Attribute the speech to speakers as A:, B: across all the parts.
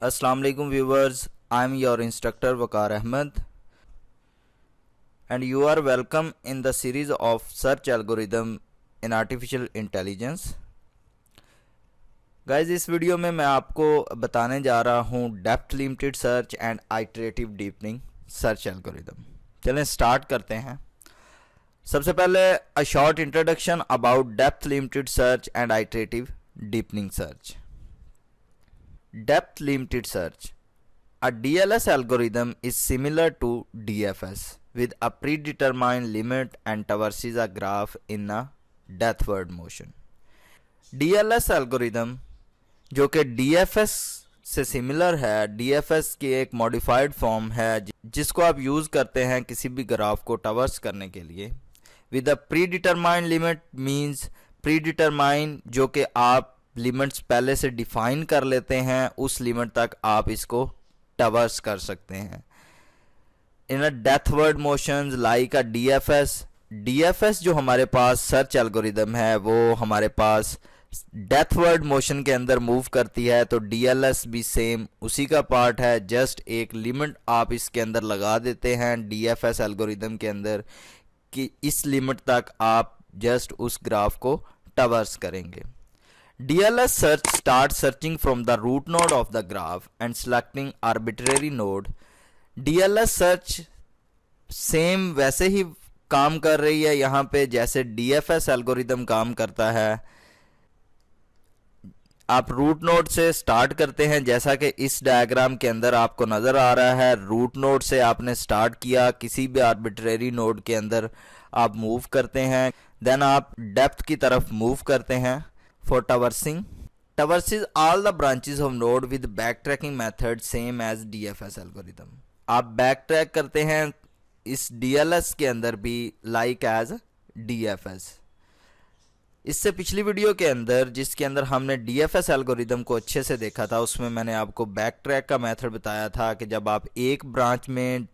A: Assalamu alaikum viewers, I am your instructor Waqar Ahmed and you are welcome in the series of search algorithm in artificial intelligence. Guys, इस video में मैं आपको बताने जा रहा हूँ depth limited search and iterative deepening search algorithm. चलें start करते हैं। सबसे पहले a short introduction about depth limited search and iterative deepening search. Depth limited search. A DLS algorithm is similar to DFS with a predetermined limit and traverses a graph in a depthward motion. DLS algorithm जो कि DFS से similar है, DFS की एक modified form है जिसको आप use करते हैं किसी भी ग्राफ को ट्रैवर्स करने के लिए। With a predetermined limit means predetermined जो कि आप लिमिट्स पहले से डिफाइन कर लेते हैं, उस लिमिट तक आप इसको ट्रैवर्स कर सकते हैं। इन अ डेप्थवर्ड मोशंस लाइक अ डीएफएस जो हमारे पास सर्च एल्गोरिदम है वो हमारे पास डेप्थवर्ड मोशन के अंदर मूव करती है, तो डीएलएस भी सेम उसी का पार्ट है। जस्ट एक लिमिट आप इसके अंदर लगा देते हैं डीएफएस एल्गोरिदम के अंदर कि इस लिमिट तक आप जस्ट उस ग्राफ को ट्रैवर्स करेंगे। DLS search starts searching from the root node of the graph and selecting arbitrary node. DLS search same वैसे ही काम कर रही है यहाँ पे जैसे DFS एल्गोरिदम काम करता है। आप रूट नोड से स्टार्ट करते हैं, जैसा कि इस डायग्राम के अंदर आपको नज़र आ रहा है। रूट नोड से आपने स्टार्ट किया, किसी भी आर्बिट्रेरी नोड के अंदर आप मूव करते हैं, देन आप डेप्थ की तरफ मूव करते हैं। For traverses all the branches of node with backtracking method same as DFS algorithm. आप backtrack करते हैं इस DLS के अंदर भी like as DFS। इससे पिछली वीडियो के अंदर जिसके अंदर हमने DFS एल्गोरिदम को अच्छे से देखा था, उसमें मैंने आपको बैकट्रैक का मेथड बताया था कि जब आप एक ब्रांच में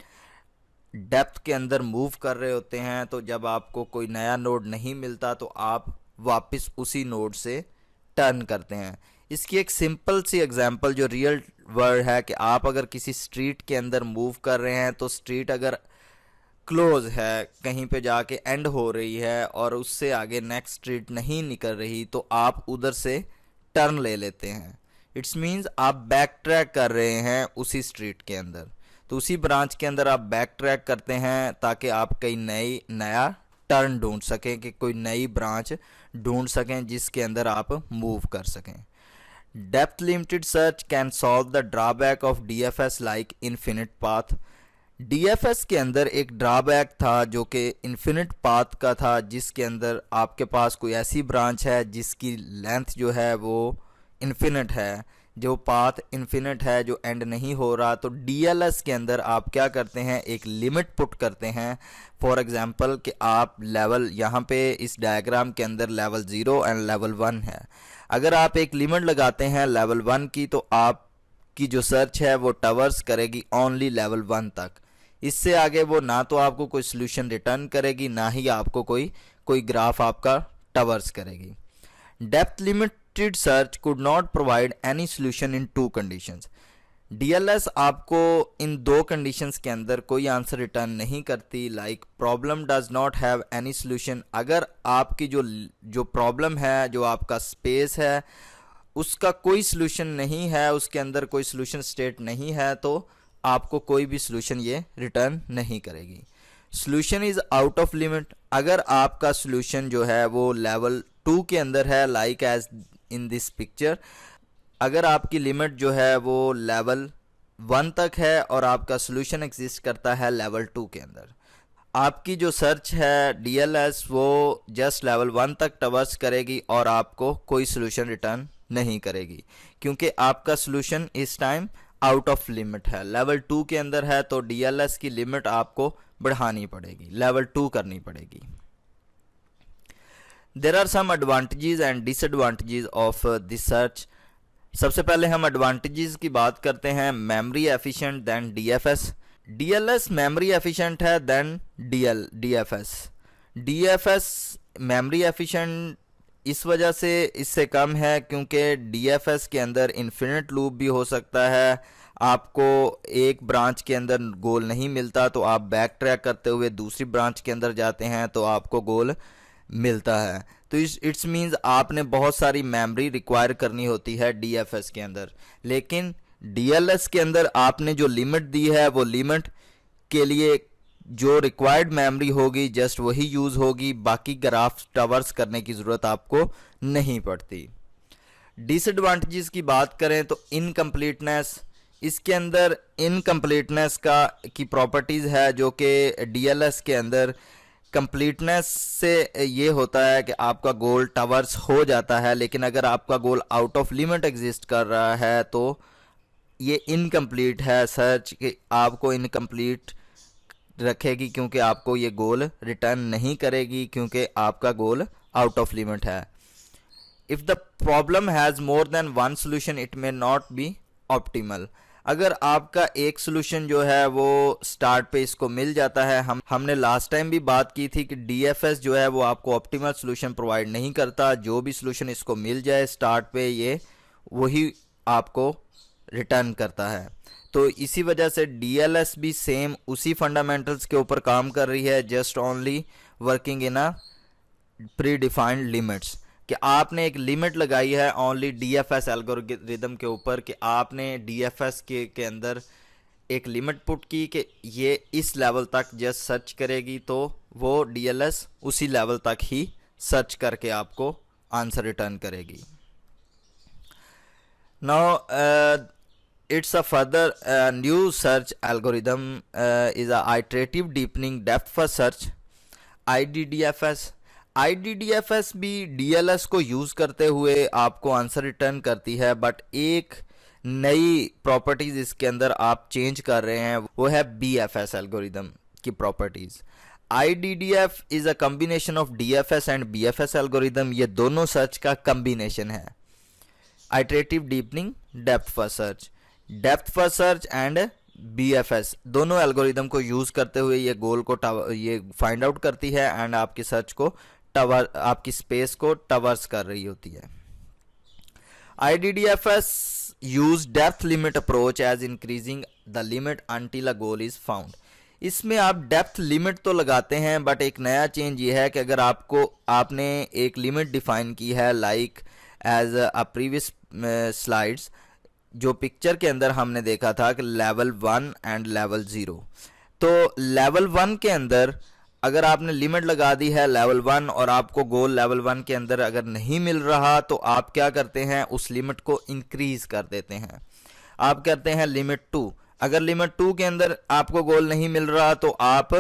A: डेप्थ के अंदर मूव कर रहे होते हैं तो जब आपको कोई नया नोड नहीं मिलता तो आप वापस उसी नोड से टर्न करते हैं। इसकी एक सिंपल सी एग्जांपल जो रियल वर्ड है कि आप अगर किसी स्ट्रीट के अंदर मूव कर रहे हैं तो स्ट्रीट अगर क्लोज है, कहीं पे जाके एंड हो रही है और उससे आगे नेक्स्ट स्ट्रीट नहीं निकल रही, तो आप उधर से टर्न ले लेते हैं। इट्स मीन्स आप बैक ट्रैक कर रहे हैं उसी स्ट्रीट के अंदर, तो उसी ब्रांच के अंदर आप बैक ट्रैक करते हैं ताकि आप कई नया टर्न ढूंढ सकें, कि कोई नई ब्रांच ढूंढ सकें जिसके अंदर आप मूव कर सकें। Depth limited search can solve the drawback of DFS like infinite path. DFS के अंदर एक ड्रॉबैक था जो कि इन्फिनिट पाथ का था, जिसके अंदर आपके पास कोई ऐसी ब्रांच है जिसकी लेंथ जो है वो इन्फिनिट है, जो पाथ इन्फिनिट है, जो एंड नहीं हो रहा। तो डीएलएस के अंदर आप क्या करते हैं, एक लिमिट पुट करते हैं। फॉर एग्जांपल कि आप लेवल यहाँ पे इस डायग्राम के अंदर लेवल 0 एंड लेवल 1 है। अगर आप एक लिमिट लगाते हैं लेवल 1 की, तो आपकी जो सर्च है वो ट्रैवर्स करेगी ओनली लेवल 1 तक। इससे आगे वो ना तो आपको कोई सोल्यूशन रिटर्न करेगी, ना ही आपको कोई ग्राफ आपका ट्रैवर्स करेगी। Depth limited search could not provide any solution in 2 conditions. DLS आपको इन 2 कंडीशंस के अंदर कोई आंसर रिटर्न नहीं करती। Like problem does not have any solution. अगर आपकी जो प्रॉब्लम है, जो आपका स्पेस है, उसका कोई सोल्यूशन नहीं है, उसके अंदर कोई सोल्यूशन स्टेट नहीं है, तो आपको कोई भी सोल्यूशन ये रिटर्न नहीं करेगी। Solution is out of limit. अगर आपका सोल्यूशन जो है वो लेवल 2 के अंदर है, like as in this picture, अगर आपकी लिमिट जो है वो लेवल 1 तक है और आपका सोल्यूशन एग्जिस्ट करता है लेवल 2 के अंदर, आपकी जो सर्च है डीएलएस वो जस्ट लेवल 1 तक ट्रैवर्स करेगी और आपको कोई सोल्यूशन रिटर्न नहीं करेगी, क्योंकि आपका सोल्यूशन इस टाइम आउट ऑफ लिमिट है, लेवल 2 के अंदर है। तो डीएलएस की लिमिट आपको बढ़ानी पड़ेगी, लेवल 2 करनी पड़ेगी। There are some advantages and disadvantages of this search. सबसे पहले हम एडवांटेजेस की बात करते हैं। Memory efficient than DFS. DLS memory efficient है than DFS. DFS memory efficient इस वजह से इससे कम है क्योंकि डीएफएस के अंदर इन्फिनिट लूप भी हो सकता है। आपको एक ब्रांच के अंदर गोल नहीं मिलता तो आप बैक ट्रैक करते हुए दूसरी ब्रांच के अंदर जाते हैं तो आपको गोल मिलता है। तो इट्स मीन्स आपने बहुत सारी मेमोरी रिक्वायर करनी होती है डीएफएस के अंदर, लेकिन डीएलएस के अंदर आपने जो लिमिट दी है वो लिमिट के लिए जो रिक्वायर्ड मेमोरी होगी जस्ट वही यूज़ होगी, बाकी ग्राफ ट्रावर्स करने की ज़रूरत आपको नहीं पड़ती। डिसएडवांटेजेस की बात करें तो इनकम्प्लीटनेस, इसके अंदर इनकम्प्लीटनेस की प्रॉपर्टीज़ है जो कि डीएलएस के अंदर कंप्लीटनेस से ये होता है कि आपका गोल ट्रावर्स हो जाता है, लेकिन अगर आपका गोल आउट ऑफ लिमिट एग्जिस्ट कर रहा है तो ये इनकम्प्लीट है सर्च, कि आपको इनकम्प्लीट रखेगी क्योंकि आपको ये गोल रिटर्न नहीं करेगी क्योंकि आपका गोल आउट ऑफ लिमिट है। If the problem has more than one solution it may not be optimal. अगर आपका एक सोल्यूशन जो है वो स्टार्ट पे इसको मिल जाता है, हमने लास्ट टाइम भी बात की थी कि डीएफएस जो है वो आपको ऑप्टिमल सोल्यूशन प्रोवाइड नहीं करता। जो भी सोल्यूशन इसको मिल जाए स्टार्ट पे ये वही आपको रिटर्न करता है। तो इसी वजह से डीएलएस भी सेम उसी फंडामेंटल्स के ऊपर काम कर रही है, just only working in a pre defined limits, कि आपने एक लिमिट लगाई है ओनली डीएफएस एल्गोरिदम के ऊपर, कि आपने डीएफएस के अंदर एक लिमिट पुट की कि ये इस लेवल तक जस्ट सर्च करेगी, तो वो डीएलएस उसी लेवल तक ही सर्च करके आपको आंसर रिटर्न करेगी। Now it's a further new search algorithm is a iterative deepening depth first search IDDFS। IDDFS भी DLS को यूज़ करते हुए आपको आंसर रिटर्न करती है, बट एक नई प्रॉपर्टीज़ इसके अंदर आप चेंज कर रहे हैं, वो है BFS एल्गोरिदम की properties. IDDF is a combination of DFS and BFS algorithm, ये दोनों सर्च का कम्बिनेशन है। Iterative deepening depth first search, depth first search and BFS दोनों एल्गोरिदम को यूज़ करते हुए ये गोल को ये फाइंड आउट करती है एंड आपकी सर्च को आपकी स्पेस को ट्रैवर्स कर रही होती है। IDDFS use depth limit approach as increasing the limit until a goal is found. इसमें आप डेप्थ लिमिट तो लगाते हैं, बट एक नया चेंज ये है कि अगर आपने एक लिमिट डिफाइन की है, like as a previous slides जो पिक्चर के अंदर हमने देखा था कि लेवल 1 एंड लेवल 0, तो लेवल 1 के अंदर अगर आपने लिमिट लगा दी है लेवल 1 और आपको गोल लेवल 1 के अंदर अगर नहीं मिल रहा, तो आप क्या करते हैं, उस लिमिट को इंक्रीज कर देते हैं। आप करते हैं लिमिट 2, अगर लिमिट 2 के अंदर आपको गोल नहीं मिल रहा तो आप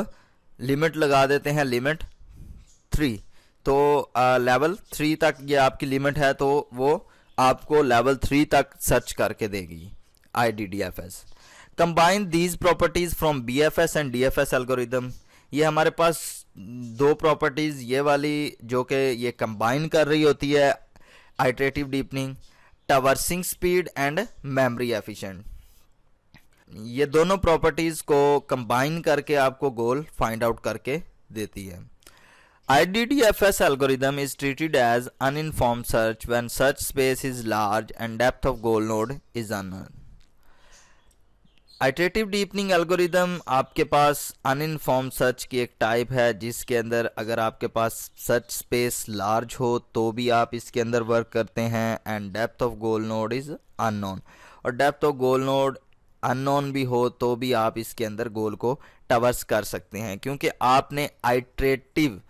A: लिमिट लगा देते हैं लिमिट 3, तो लेवल 3 तक ये आपकी लिमिट है, तो वो आपको लेवल 3 तक सर्च करके देगी IDDFS। Combine these properties from BFS and DFS algorithm. ये हमारे पास दो प्रॉपर्टीज ये वाली जो कि ये कंबाइन कर रही होती है, iterative deepening, traversing speed and memory efficient. ये दोनों प्रॉपर्टीज को कंबाइन करके आपको गोल फाइंड आउट करके देती है। IDDFS algorithm is treated as uninformed search when search space is large and depth of goal node is unknown। Iterative deepening algorithm आपके पास uninformed search की एक टाइप है, जिसके अंदर अगर आपके पास search space large हो तो भी आप इसके अंदर वर्क करते हैं, and depth of goal node is unknown, और depth of goal node unknown भी हो तो भी आप इसके अंदर गोल को ट्रैवर्स कर सकते हैं, क्योंकि आपने आइटरेटिव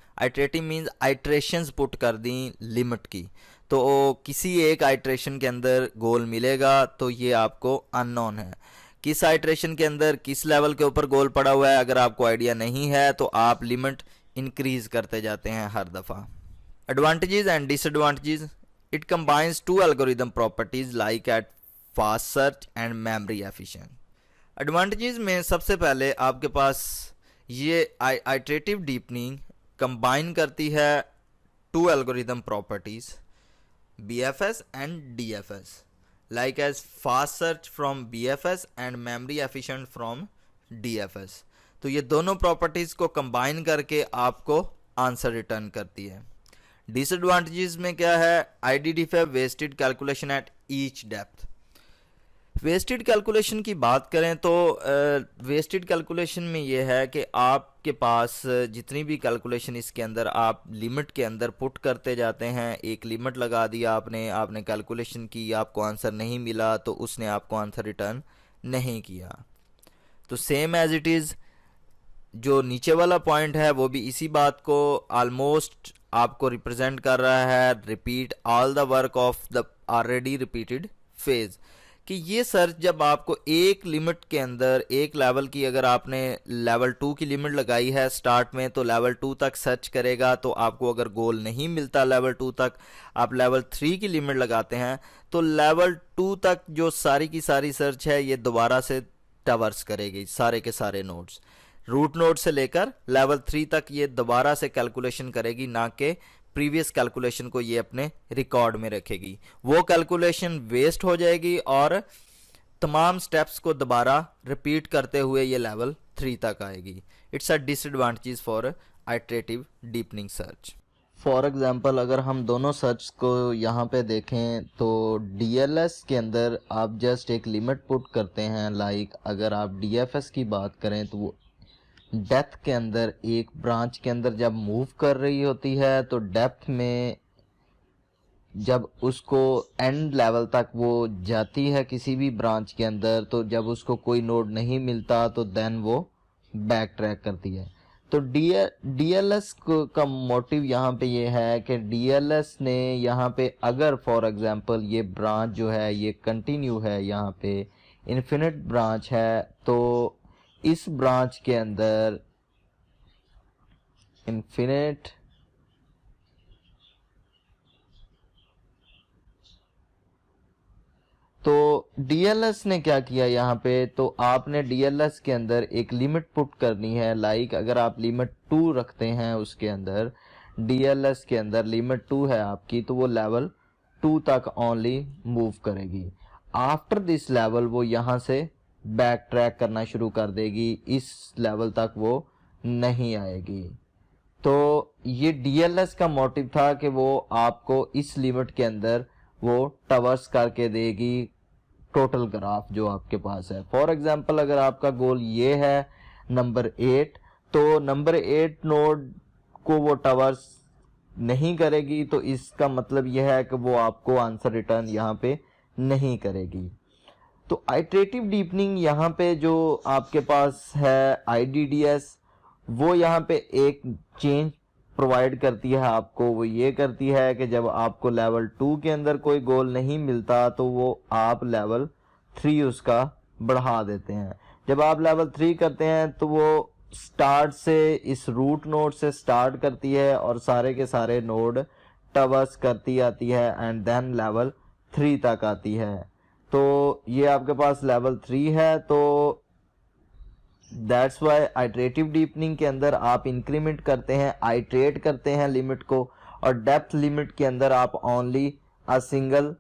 A: मीन्स आइट्रेशंस पुट कर दी लिमिट की, तो किसी एक आइट्रेशन के अंदर गोल मिलेगा तो ये आपको अननोन है। किस आइट्रेशन के अंदर किस लेवल के ऊपर गोल पड़ा हुआ है अगर आपको आइडिया नहीं है तो आप लिमिट इंक्रीज करते जाते हैं हर दफ़ा। Advantages and disadvantages, it combines two algorithm properties like at fast search and memory efficient. Advantages में सबसे पहले आपके पास ये आइटरेटिव डीपनिंग कंबाइन करती है two algorithm properties BFS and DFS, like as fast search from BFS and memory efficient from DFS। तो ये दोनों प्रॉपर्टीज को कंबाइन करके आपको आंसर रिटर्न करती है। डिसएडवांटेजेस में क्या है, IDDFA wasted calculation at each depth. Wasted calculation की बात करें तो वेस्टेड कैलकुलेशन में ये है कि आपके पास जितनी भी कैलकुलेशन इसके अंदर आप लिमिट के अंदर पुट करते जाते हैं, एक लिमिट लगा दिया आपने कैलकुलेशन की, आपको आंसर नहीं मिला तो उसने आपको आंसर रिटर्न नहीं किया। तो सेम एज इट इज़ जो नीचे वाला पॉइंट है वो भी इसी बात को ऑलमोस्ट आपको रिप्रेजेंट कर रहा है, repeat all the work of the already repeated phase. कि ये सर्च जब आपको एक लिमिट के अंदर एक लेवल की, अगर आपने लेवल 2 की लिमिट लगाई है स्टार्ट में तो लेवल 2 तक सर्च करेगा, तो आपको अगर गोल नहीं मिलता लेवल 2 तक, आप लेवल 3 की लिमिट लगाते हैं तो लेवल 2 तक जो सारी की सारी सर्च है ये दोबारा से ट्रैवर्स करेगी सारे के सारे नोड्स, रूट नोड से लेकर लेवल 3 तक ये दोबारा से कैलकुलेशन करेगी, ना कि प्रीवियस कैलकुलेशन को ये अपने रिकॉर्ड में रखेगी। वो कैलकुलेशन वेस्ट हो जाएगी और तमाम स्टेप्स को दोबारा रिपीट करते हुए ये लेवल 3 तक आएगी। It's a disadvantage for iterative deepening search. For example अगर हम दोनों सर्च को यहाँ पे देखें तो DLS के अंदर आप जस्ट एक लिमिट पुट करते हैं, लाइक अगर आप DFS की बात करें तो वो डेप्थ के अंदर एक ब्रांच के अंदर जब मूव कर रही होती है तो डेप्थ में जब उसको एंड लेवल तक वो जाती है किसी भी ब्रांच के अंदर, तो जब उसको कोई नोड नहीं मिलता तो देन वो बैक ट्रैक करती है। तो DLS का मोटिव यहाँ पे ये है कि DLS ने यहाँ पे अगर फॉर एग्जांपल ये ब्रांच जो है ये कंटिन्यू है, यहाँ पे इन्फिनिट ब्रांच है, तो इस ब्रांच के अंदर इन्फिनिट तो DLS ने क्या किया यहाँ पे, तो आपने DLS के अंदर एक लिमिट पुट करनी है, लाइक अगर आप लिमिट 2 रखते हैं उसके अंदर, DLS के अंदर लिमिट 2 है आपकी, तो वो लेवल 2 तक ओनली मूव करेगी। आफ्टर दिस लेवल वो यहाँ से बैक ट्रैक करना शुरू कर देगी, इस लेवल तक वो नहीं आएगी। तो ये DLS का मोटिव था कि वो आपको इस लिमिट के अंदर वो ट्रैवर्स करके देगी टोटल ग्राफ जो आपके पास है। फॉर एग्जांपल अगर आपका गोल ये है नंबर 8, तो नंबर 8 नोड को वो ट्रैवर्स नहीं करेगी, तो इसका मतलब यह है कि वो आपको आंसर रिटर्न यहाँ पे नहीं करेगी। तो आइटरेटिव डीपनिंग यहाँ पे जो आपके पास है IDDS, वो यहाँ पे एक चेंज प्रोवाइड करती है आपको। वो ये करती है कि जब आपको लेवल 2 के अंदर कोई गोल नहीं मिलता तो वो आप लेवल 3 उसका बढ़ा देते हैं। जब आप लेवल 3 करते हैं तो वो स्टार्ट से इस रूट नोड से स्टार्ट करती है और सारे के सारे नोड ट्रैवर्स करती आती है एंड देन लेवल 3 तक आती है। तो ये आपके पास लेवल 3 है, तो दैट्स वाई आइटरेटिव डीपनिंग के अंदर आप इंक्रीमेंट करते हैं, आइटरेट करते हैं लिमिट को, और डेप्थ लिमिट के अंदर आप only a single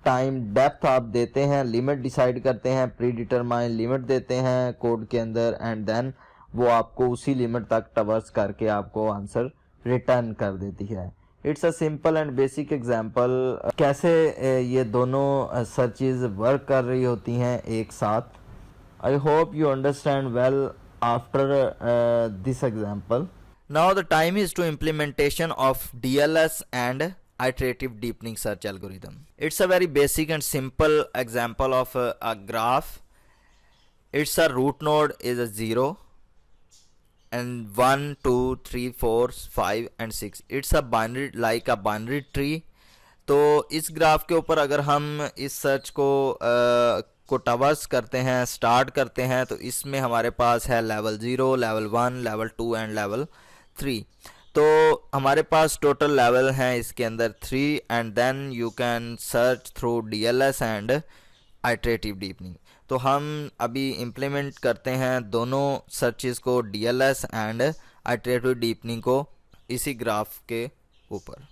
A: time depth आप देते हैं, लिमिट डिसाइड करते हैं, प्री डिटरमाइन लिमिट देते हैं कोड के अंदर एंड देन वो आपको उसी लिमिट तक ट्रैवर्स करके आपको आंसर रिटर्न कर देती है। It's a simple and basic example कैसे ये दोनों सर्चेज वर्क कर रही होती हैं एक साथ। I hope you understand well after this example. Now the time is to implementation of DLS and iterative deepening search algorithm. It's a very basic and simple example of a graph. Its a root node is a 0 and 1 2 3 4 5 and 6. It's a binary like a binary tree. तो इस graph के ऊपर अगर हम इस search को traverse करते हैं, स्टार्ट करते हैं, तो इसमें हमारे पास है level 0, level 1, level 2 and level 3। तो हमारे पास टोटल लेवल हैं इसके अंदर 3 and then you can search through DLS and iterative deepening. तो हम अभी इम्प्लीमेंट करते हैं दोनों सर्चेस को, DLS एंड आइटरेटिव डीपनिंग को, इसी ग्राफ के ऊपर।